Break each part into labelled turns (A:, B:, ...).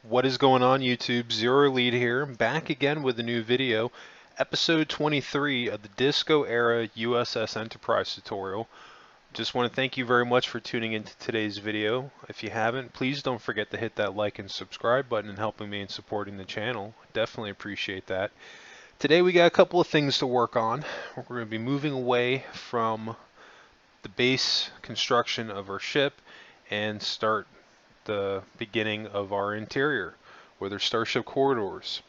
A: What is going on, YouTube? Zero Lead here, back again with a new video, episode 23 of the Disco Era U.S.S. Enterprise tutorial. Just want to thank you very much for tuning into today's video. If you haven't, please don't forget to hit that like and subscribe button and helping me in supporting the channel. Definitely appreciate that. Today we got a couple of things to work on. We're going to be moving away from the base construction of our ship and start the beginning of our interior with our starship corridors.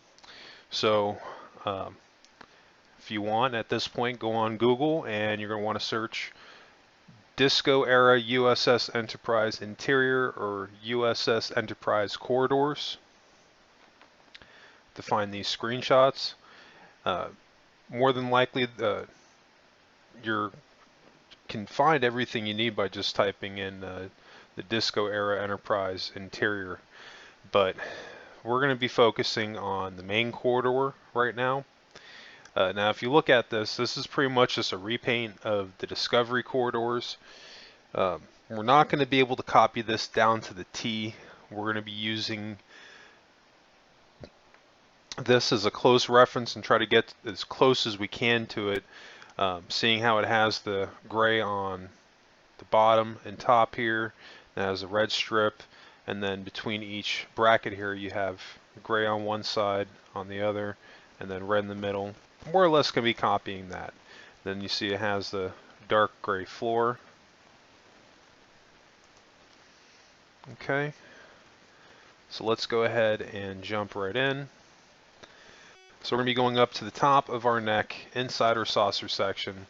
A: So if you want, at this point, go on Google and you're going to want to search Disco Era U.S.S. Enterprise Interior or U.S.S. Enterprise Corridors to find these screenshots. More than likely you can find everything you need by just typing in the Disco Era Enterprise Interior, but we're going to be focusing on the main corridor right now. Now if you look at this is pretty much just a repaint of the Discovery corridors. We're not going to be able to copy this down to the T. We're going to be using this as a close reference and try to get as close as we can to it, seeing how it has the gray on the bottom and top here. It has a red strip, and then between each bracket here you have gray on one side, on the other, and then red in the middle. More or less going to be copying that. Then you see it has the dark gray floor. Okay, so let's go ahead and jump right in. So we're going to be going up to the top of our neck inside our saucer section.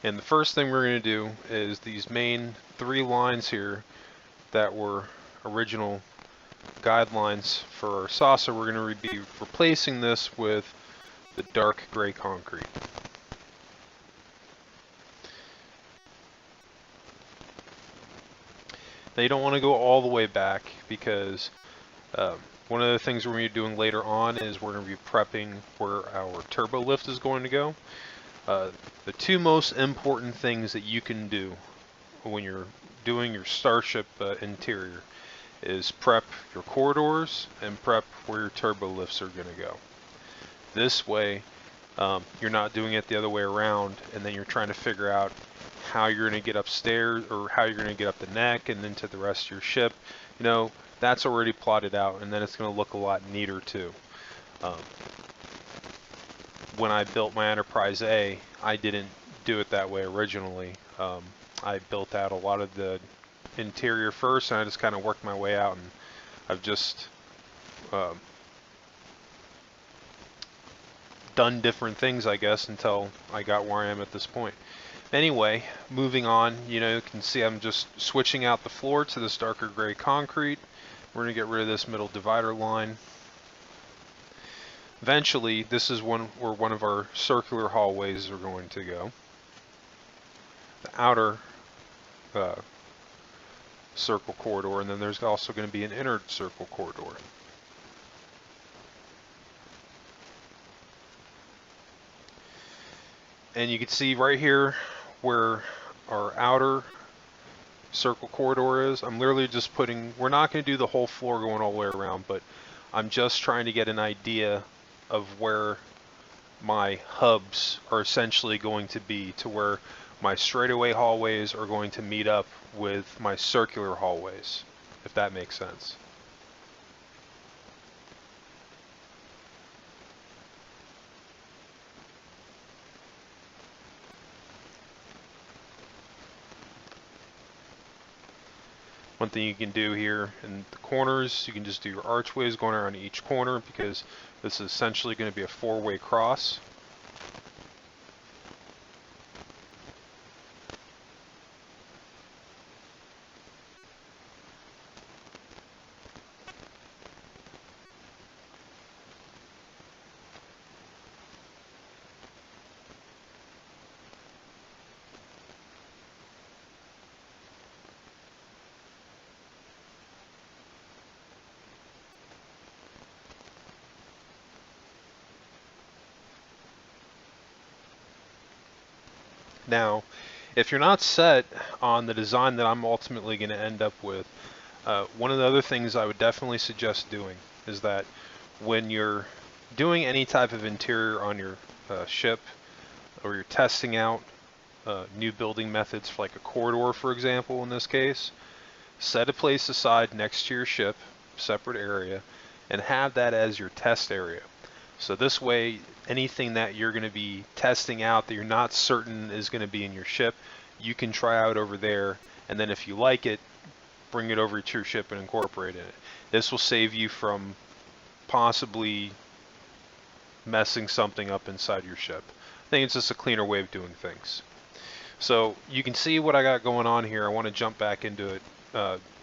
A: And the first thing we're going to do is these main 3 lines here that were original guidelines for our saucer. We're going to be replacing this with the dark gray concrete. Now you don't want to go all the way back because one of the things we're going to be doing later on is we're going to be prepping where our Turbolift is going to go. The 2 most important things that you can do when you're doing your starship interior is prep your corridors and prep where your turbolifts are going to go. This way you're not doing it the other way around and then you're trying to figure out how you're going to get upstairs or how you're going to get up the neck and into the rest of your ship. You know, that's already plotted out, and then it's going to look a lot neater too. When I built my Enterprise A, I didn't do it that way originally. I built out a lot of the interior first, and I just kind of worked my way out, and I've just done different things, I guess, until I got where I am at this point. Anyway, moving on, you know, you can see I'm just switching out the floor to this darker gray concrete. We're going to get rid of this middle divider line. Eventually, this is where one of our circular hallways are going to go. The outer circle corridor, and then there's also going to be an inner circle corridor. And you can see right here where our outer circle corridor is. I'm literally just putting, we're not going to do the whole floor going all the way around, but I'm just trying to get an idea of where my hubs are essentially going to be, to where my straightaway hallways are going to meet up with my circular hallways, if that makes sense. One thing you can do here in the corners, you can just do your archways going around each corner, because this is essentially going to be a 4-way cross. Now, if you're not set on the design that I'm ultimately going to end up with, one of the other things I would definitely suggest doing is that when you're doing any type of interior on your ship, or you're testing out new building methods for like a corridor, for example, in this case, set a place aside next to your ship, separate area, and have that as your test area. So this way, anything that you're going to be testing out that you're not certain is going to be in your ship, you can try out over there, and then if you like it, bring it over to your ship and incorporate in it. This will save you from possibly messing something up inside your ship. I think it's just a cleaner way of doing things. So you can see what I got going on here. I want to jump back into it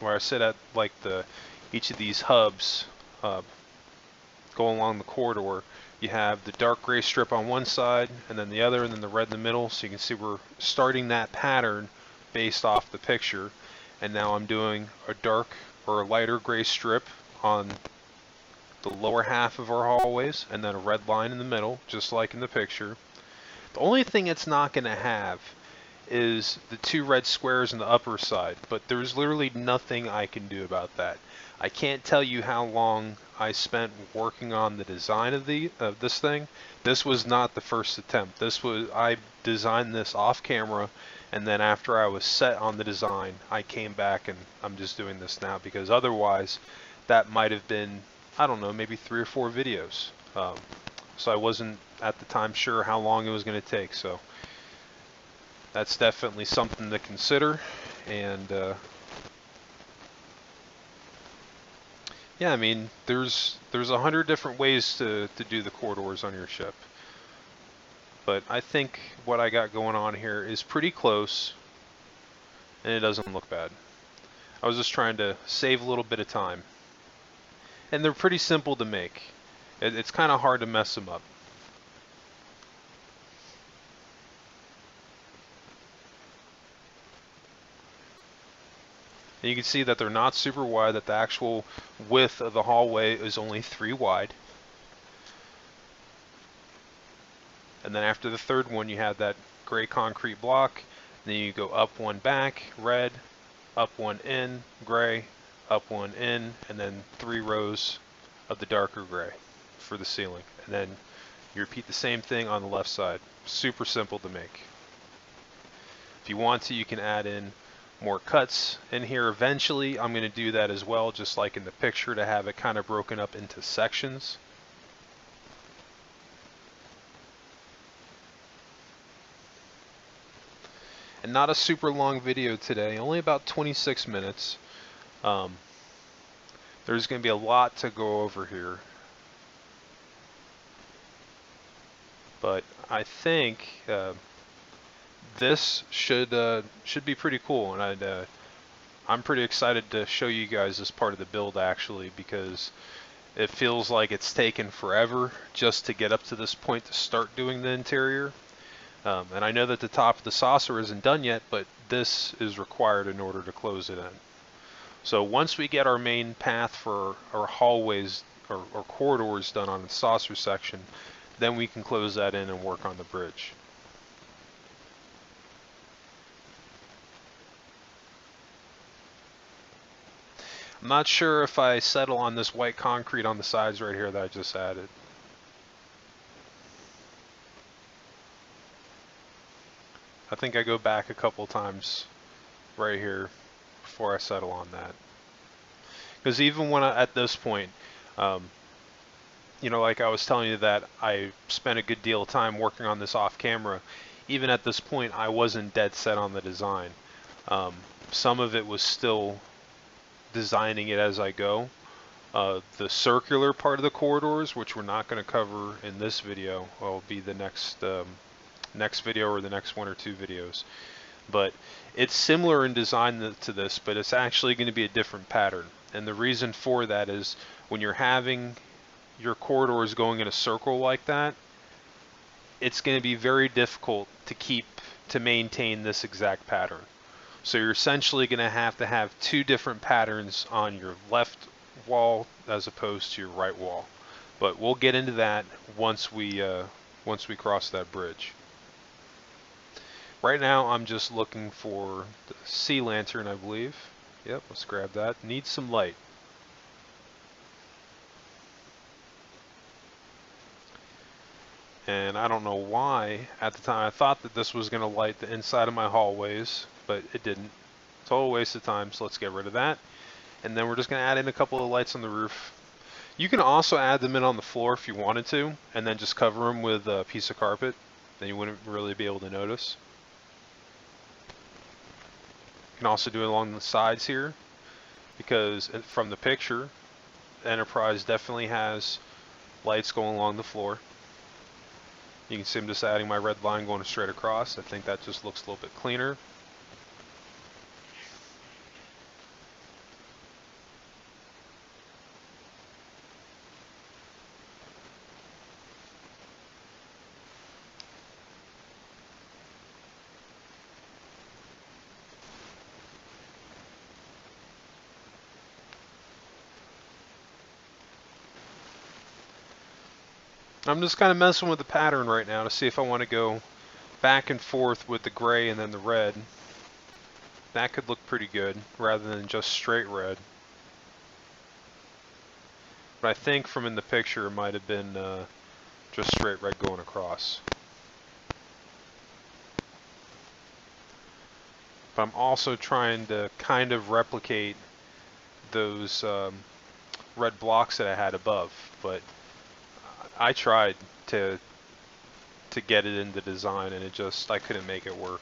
A: where I sit at like each of these hubs going along the corridor. You have the dark gray strip on one side and then the other, and then the red in the middle. So you can see we're starting that pattern based off the picture. And now I'm doing a dark or a lighter gray strip on the lower half of our hallways, and then a red line in the middle, just like in the picture. The only thing it's not going to have is the two red squares on the upper side, but there's literally nothing I can do about that. I can't tell you how long I spent working on the design of this thing. This was not the first attempt. I designed this off camera, and then after I was set on the design, I came back and I'm just doing this now, because otherwise that might have been, I don't know, maybe 3 or 4 videos. So I wasn't at the time sure how long it was going to take. So that's definitely something to consider. And yeah, I mean, there's 100 different ways to do the corridors on your ship. But I think what I got going on here is pretty close, and it doesn't look bad. I was just trying to save a little bit of time. And they're pretty simple to make. It's kind of hard to mess them up. And you can see that they're not super wide, that the actual width of the hallway is only 3 wide. And then after the third one, you have that gray concrete block. Then you go up one back, red, up one in, gray, up one in, and then 3 rows of the darker gray for the ceiling. And then you repeat the same thing on the left side. Super simple to make. If you want to, you can add in more cuts in here eventually. I'm going to do that as well, just like in the picture, to have it kind of broken up into sections. And not a super long video today, only about 26 minutes. There's going to be a lot to go over here. But I think this should be pretty cool, and I'm pretty excited to show you guys this part of the build actually, because it feels like it's taken forever just to get up to this point to start doing the interior. And I know that the top of the saucer isn't done yet, but this is required in order to close it in. So once we get our main path for our hallways or corridors done on the saucer section, then we can close that in and work on the bridge. I'm not sure if I settle on this white concrete on the sides right here that I just added. I think I go back a couple times right here before I settle on that. Because even when at this point, you know, like I was telling you that I spent a good deal of time working on this off camera, even at this point I wasn't dead set on the design. Some of it was still designing it as I go. The circular part of the corridors, which we're not going to cover in this video, will be the next video or the next 1 or 2 videos. But it's similar in design to this, but it's actually going to be a different pattern. And the reason for that is when you're having your corridors going in a circle like that, it's going to be very difficult to maintain this exact pattern. So you're essentially going to have 2 different patterns on your left wall as opposed to your right wall. But we'll get into that once we cross that bridge. Right now I'm just looking for the sea lantern, I believe. Yep, let's grab that. Needs some light. And I don't know why at the time I thought that this was going to light the inside of my hallways, but it didn't. Total waste of time, so let's get rid of that. And then we're just going to add in a couple of lights on the roof. You can also add them in on the floor if you wanted to, and then just cover them with a piece of carpet. Then you wouldn't really be able to notice. You can also do it along the sides here, because from the picture, Enterprise definitely has lights going along the floor. You can see I'm just adding my red line going straight across. I think that just looks a little bit cleaner. I'm just kind of messing with the pattern right now to see if I want to go back and forth with the gray and then the red. That could look pretty good rather than just straight red. But I think from in the picture it might have been just straight red going across. But I'm also trying to kind of replicate those red blocks that I had above. But I tried to get it in the design and I couldn't make it work.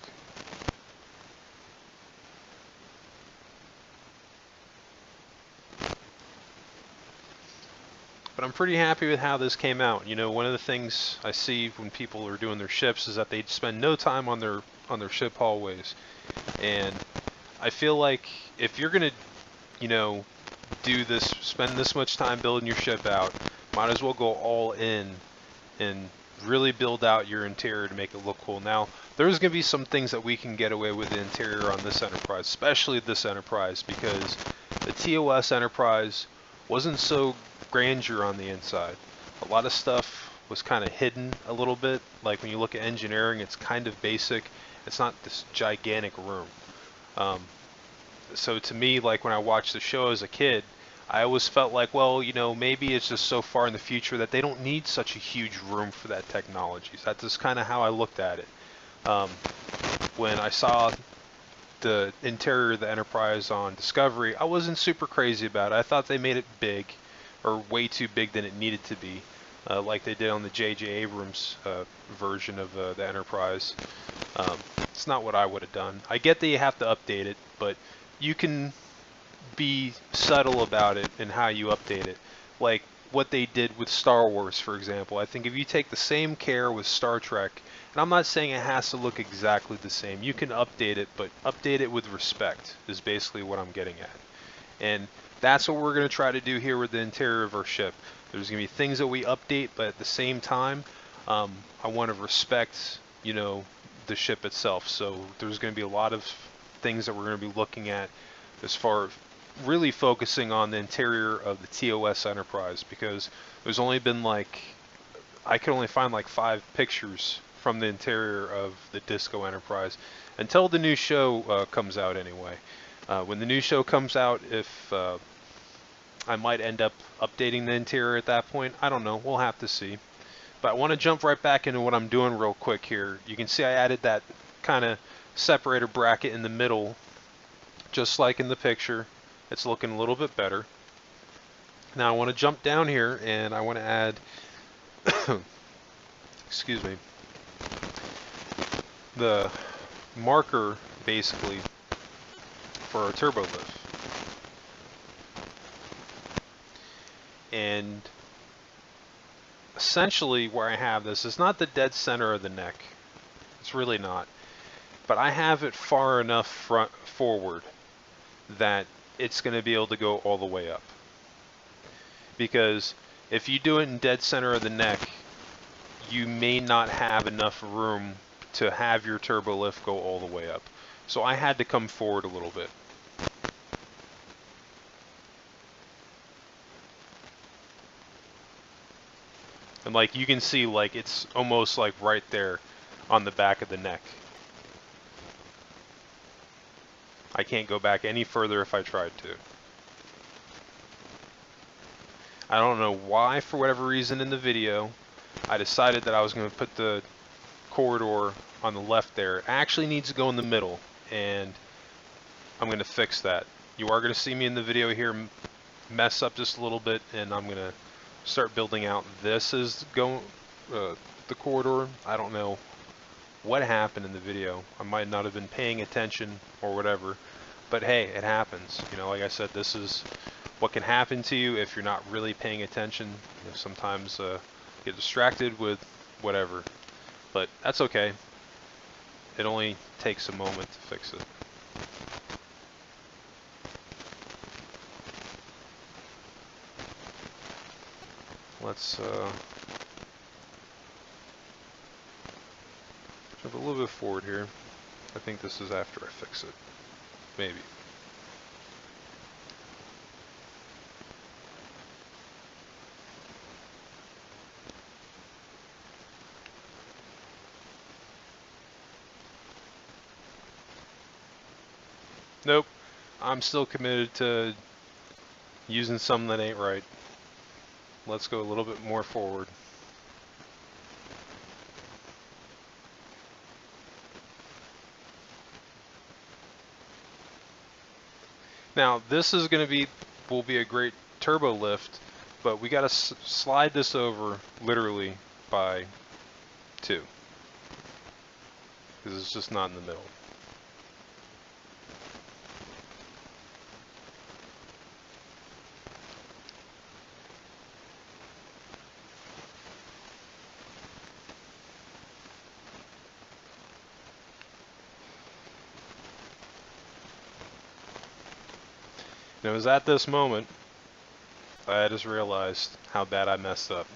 A: But I'm pretty happy with how this came out. You know, one of the things I see when people are doing their ships is that they spend no time on their ship hallways. And I feel like if you're gonna, you know, do this, spend this much time building your ship out, might as well go all in and really build out your interior to make it look cool. Now, there's going to be some things that we can get away with the interior on this Enterprise, especially this Enterprise, because the TOS Enterprise wasn't so grandeur on the inside. A lot of stuff was kind of hidden a little bit. Like when you look at engineering, it's kind of basic. It's not this gigantic room. So to me, like when I watched the show as a kid, I always felt like, well, you know, maybe it's just so far in the future that they don't need such a huge room for that technology. So that's just kind of how I looked at it. When I saw the interior of the Enterprise on Discovery, I wasn't super crazy about it. I thought they made it big, or way too big than it needed to be, like they did on the J.J. Abrams version of the Enterprise. It's not what I would have done. I get that you have to update it, but you can be subtle about it and how you update it. Like what they did with Star Wars, for example. I think if you take the same care with Star Trek, and I'm not saying it has to look exactly the same, you can update it, but update it with respect is basically what I'm getting at. And that's what we're going to try to do here with the interior of our ship. There's going to be things that we update, but at the same time, I want to respect, you know, the ship itself. So there's going to be a lot of things that we're going to be looking at as far as really focusing on the interior of the TOS Enterprise, because there's only been like, I could only find like 5 pictures from the interior of the Disco Enterprise until the new show comes out anyway. When the new show comes out, if I might end up updating the interior at that point, I don't know, we'll have to see. But I want to jump right back into what I'm doing real quick here. You can see I added that kind of separator bracket in the middle, just like in the picture. It's looking a little bit better. Now I want to jump down here and I want to add, excuse me, the marker basically for our turbolift. And essentially where I have this is not the dead center of the neck. It's really not. But I have it far enough forward that it's going to be able to go all the way up. Because if you do it in dead center of the neck, you may not have enough room to have your turbo lift go all the way up. So I had to come forward a little bit. And like you can see, like it's almost like right there on the back of the neck. I can't go back any further if I tried to. I don't know why, for whatever reason in the video, I decided that I was going to put the corridor on the left there. It actually needs to go in the middle, and I'm going to fix that. You are going to see me in the video here mess up just a little bit, and I'm going to start building out. This is going the corridor. I don't know what happened in the video. I might not have been paying attention or whatever, but hey, it happens. You know, like I said, this is what can happen to you if you're not really paying attention. You know, sometimes get distracted with whatever, but that's okay. It only takes a moment to fix it. Let's jump a little bit forward here. I think this is after I fix it. Maybe. Nope. I'm still committed to using something that ain't right. Let's go a little bit more forward. Now, this is going to will be a great turbo lift, but we got to slide this over literally by 2, because it's just not in the middle. And it was at this moment I just realized how bad I messed up.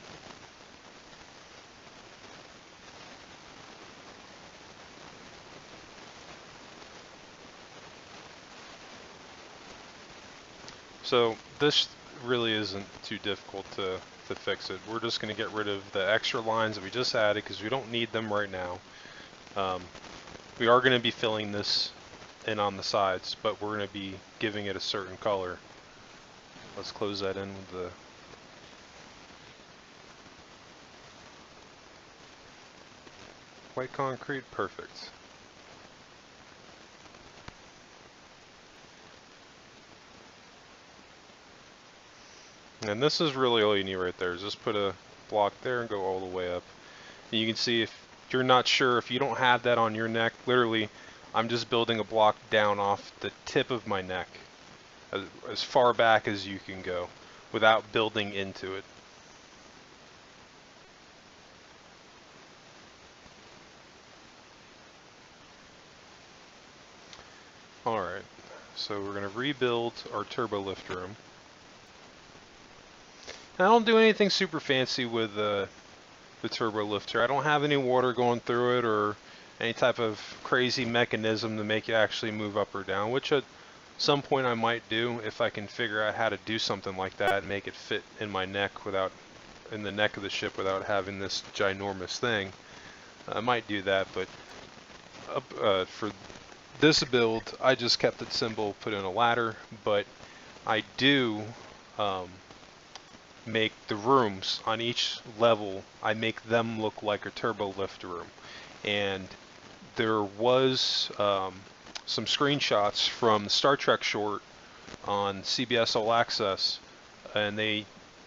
A: So this really isn't too difficult to fix it. We're just going to get rid of the extra lines that we just added because we don't need them right now. We are going to be filling this in on the sides, but we're going to be giving it a certain color. Let's close that in with the white concrete. Perfect. And this is really all you need right there, is just put a block there and go all the way up. And you can see if you're not sure, if you don't have that on your neck, literally I'm just building a block down off the tip of my neck, as far back as you can go without building into it. Alright, so we're going to rebuild our turbo lift room. Now, I don't do anything super fancy with the turbo lifter. I don't have any water going through it or any type of crazy mechanism to make it actually move up or down, which at some point I might do if I can figure out how to do something like that and make it fit in my neck in the neck of the ship without having this ginormous thing. I might do that, but for this build I just kept it simple, put in a ladder, but I do make the rooms on each level, I make them look like a turbo lift room. And there was some screenshots from the Star Trek short on CBS All Access, and they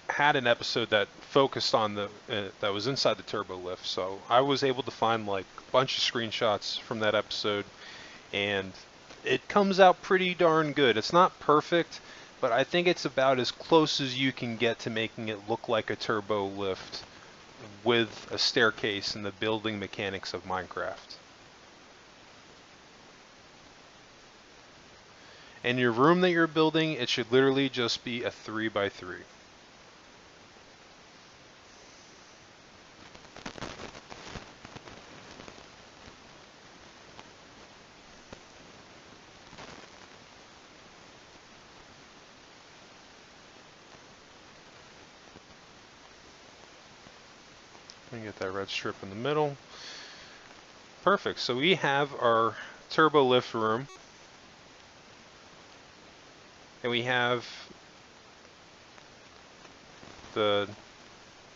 A: had an episode that focused on that was inside the turbo lift. So I was able to find like a bunch of screenshots from that episode, and it comes out pretty darn good. It's not perfect, but I think it's about as close as you can get to making it look like a turbo lift with a staircase and the building mechanics of Minecraft. And your room that you're building, it should literally just be a 3x3. Let me get that red strip in the middle. Perfect. So we have our turbo lift room. And we have the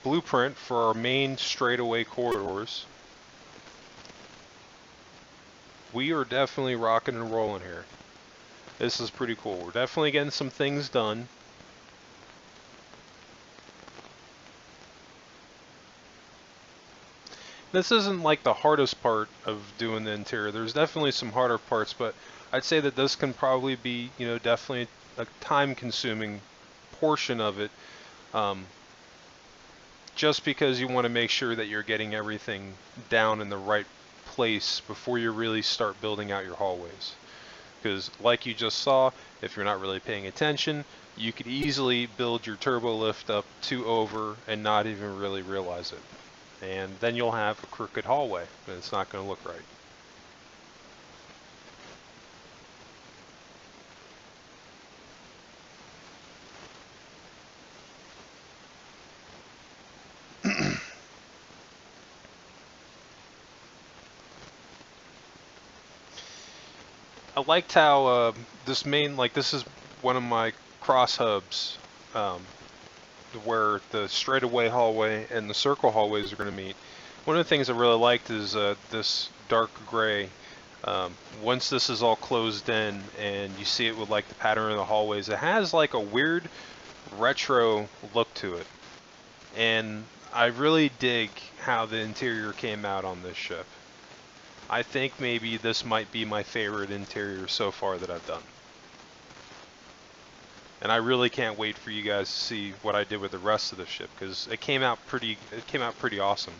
A: blueprint for our main straightaway corridors. We are definitely rocking and rolling here. This is pretty cool. We're definitely getting some things done. This isn't like the hardest part of doing the interior. There's definitely some harder parts, but I'd say that this can probably be, definitely a time-consuming portion of it, just because you want to make sure that you're getting everything down in the right place before you really start building out your hallways. Because like you just saw, if you're not really paying attention, you could easily build your Turbolift up to over and not even really realize it. And then you'll have a crooked hallway, and it's not going to look right. I liked how this is one of my cross hubs, um, where the straightaway hallway and the circle hallways are going to meet. One of the things I really liked is this dark gray. Once this is all closed in and you see it with like the pattern of the hallways, it has like a weird retro look to it. And I really dig how the interior came out on this ship. I think maybe this might be my favorite interior so far that I've done. And I really can't wait for you guys to see what I did with the rest of the ship, because it came out pretty awesome.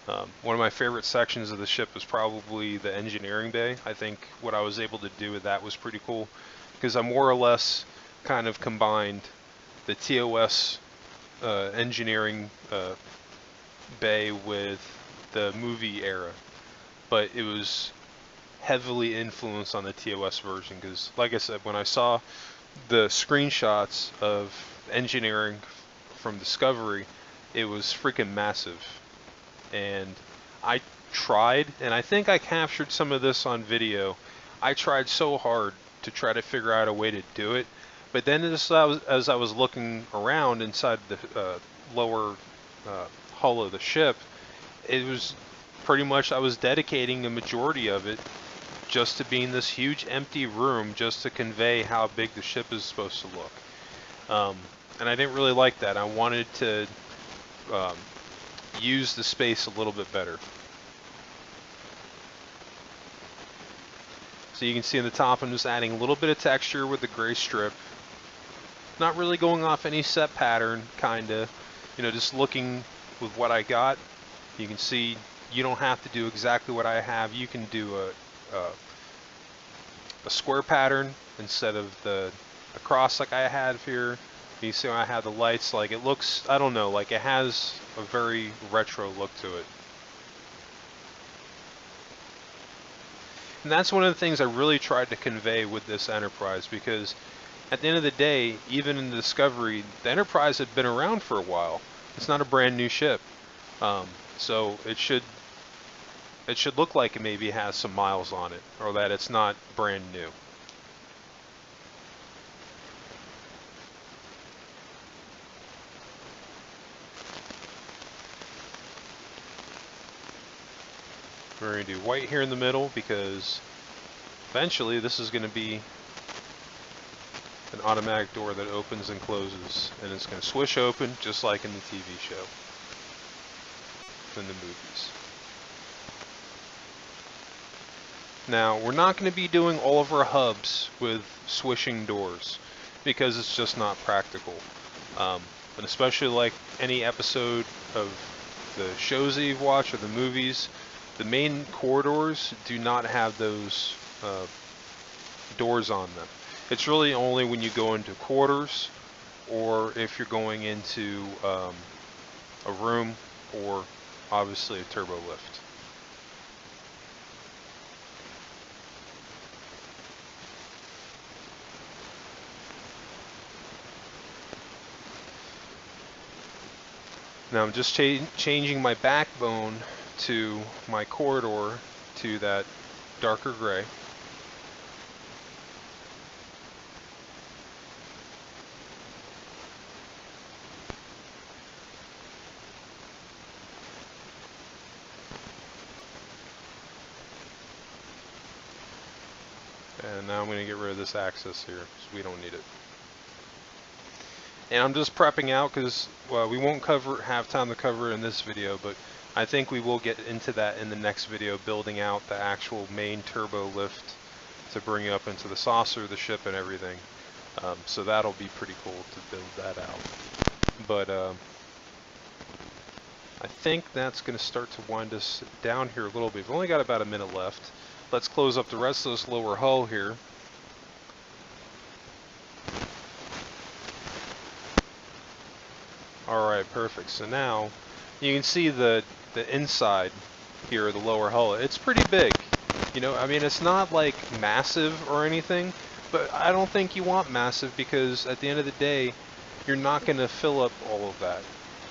A: One of my favorite sections of the ship was probably the engineering bay. I think what I was able to do with that was pretty cool, because I more or less kind of combined the TOS engineering bay with the movie era, but it was heavily influenced on the TOS version, because like I said, when I saw the screenshots of engineering from Discovery, it was freaking massive. And I tried, and I think I captured some of this on video. I tried so hard to try to figure out a way to do it, but then as I was looking around inside the lower hull of the ship, it was pretty much I was dedicating a majority of it just to being this huge empty room just to convey how big the ship is supposed to look. And I didn't really like that. I wanted to use the space a little bit better. So you can see in the top I'm just adding a little bit of texture with the gray strip. Not really going off any set pattern, kinda. Just looking with what I got. You can see you don't have to do exactly what I have. You can do a square pattern instead of the cross like I had here. You see when I have the lights, like it looks, I don't know, like it has a very retro look to it. And that's one of the things I really tried to convey with this Enterprise, because at the end of the day, even in the Discovery, the Enterprise had been around for a while. It's not a brand new ship. So it should look like it maybe has some miles on it, or that it's not brand new. We're going to do white here in the middle, because eventually this is going to be an automatic door that opens and closes, and it's going to swish open just like in the TV show, in the movies. Now, we're not going to be doing all of our hubs with swishing doors, because it's just not practical. And especially like any episode of the shows that you've watched or the movies, the main corridors do not have those doors on them. It's really only when you go into quarters, or if you're going into a room, or obviously a turbo lift. Now I'm just changing my backbone to my corridor to that darker gray. I'm going to get rid of this axis here because we don't need it. And I'm just prepping out because, well, we won't have time to cover it in this video, but I think we will get into that in the next video, building out the actual main turbo lift to bring you up into the saucer, the ship, and everything. So that'll be pretty cool to build that out. But I think that's going to start to wind us down here a little bit. We've only got about a minute left. Let's close up the rest of this lower hull here. Alright, perfect. So now you can see the inside here of the lower hull. It's pretty big. You know, I mean, it's not like massive or anything, but I don't think you want massive because at the end of the day, you're not going to fill up all of that.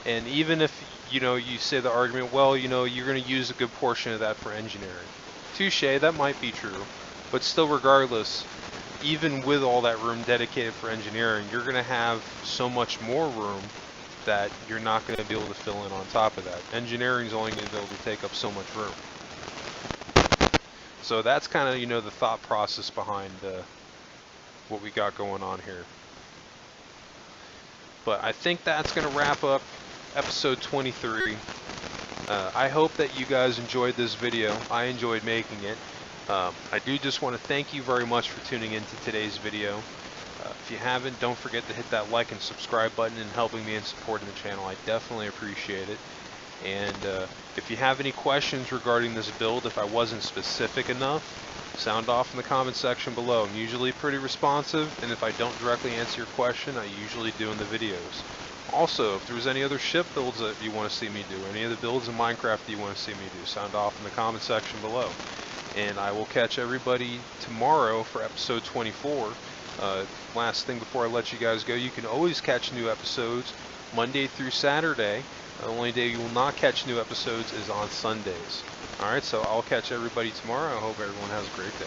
A: And even if, you know, you say the argument, well, you know, you're going to use a good portion of that for engineering. Touche, that might be true. But still, regardless, even with all that room dedicated for engineering, you're going to have so much more room that you're not going to be able to fill in on top of that. Engineering is only going to be able to take up so much room. So that's kind of, you know, the thought process behind what we got going on here. But I think that's going to wrap up episode 23. I hope that you guys enjoyed this video. I enjoyed making it. I do just want to thank you very much for tuning into today's video. If you haven't, don't forget to hit that like and subscribe button and helping me and supporting the channel. I definitely appreciate it. And if you have any questions regarding this build, if I wasn't specific enough, sound off in the comment section below. I'm usually pretty responsive, and if I don't directly answer your question, I usually do in the videos. Also, if there's any other ship builds that you want to see me do, any other builds in Minecraft that you want to see me do, sound off in the comment section below. And I will catch everybody tomorrow for episode 24. Last thing before I let you guys go, you can always catch new episodes Monday through Saturday. The only day you will not catch new episodes is on Sundays. Alright, so I'll catch everybody tomorrow. I hope everyone has a great day.